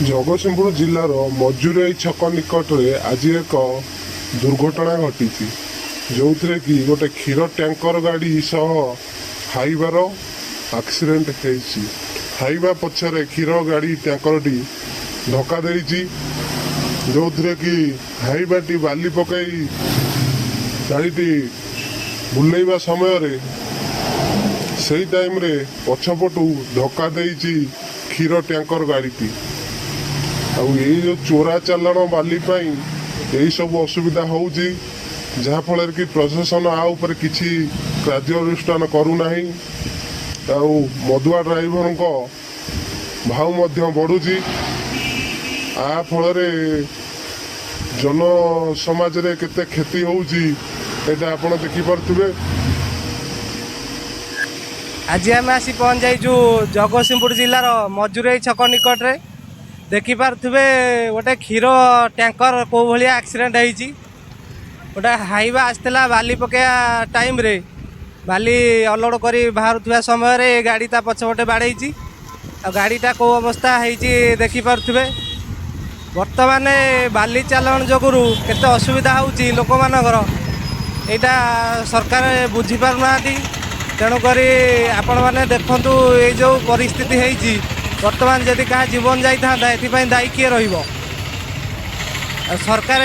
जगतसिंहपुर जिलार मजुरई छक निकट में आज एक दुर्घटना घटी जो थे कि गोटे क्षीर टैंकर गाड़ी सह हाइबार एक्सीडेंट हाइबा पछरे क्षीर गाड़ी टैंकरटी धक्का देती जो थे कि हाइबाटी बाली पकई गाड़ी बुलेवा समय से टाइम रे पछपटू धक्का देती क्षीर टैंकर गाड़ी जो चोरा चालाण बाली यही सब असुविधा हो जहाँफल कि प्रशासन आउपर किसी कार्यानुष्ठान करूना मदुआ ड्राइवर भाव बढ़ुची आ फल जन समाज रे केते क्षति होउची आपण देखिपे। आज आम आसी पहुँच जाइचु जगतसिंहपुर जिलार मजुरई छक निकट रे देखिपे गोटे क्षीर टैंकर कौ भाया एक्सीडेंट होती गोटे हाइवा आसला बाली पकया टाइम रे बाली अलोड कर बाहर समय गाड़ी ता पछपटे बाड़े गाड़ीटा कौ अवस्था होती देखिपे। बर्तमान बाली चालाण जोगुरु केते असुविधा होउची लोक मानकर एटा सरकार बुझी पारुना तेणुक आपण मैंने देखु ये जो परिस्थिति होती बर्तमान जदि क्या जीवन जाता ये दायी किए रहिबो सरकार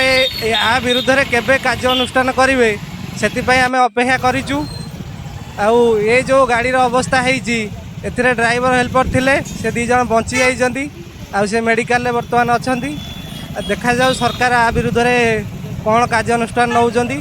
आ विरुद्ध रे केबे कार्यानुष्ठान करेंगे से आम अपेक्षा करूँ। ये जो गाड़ी अवस्था होती ए ड्राइवर हेल्पर थिले से दी जन बंची जाइछंती से मेडिकल बर्तमान अच्छा देखा जाऊ सरकार आ विरुद्ध रे कौन कार्यानुष्ठान नौचंती।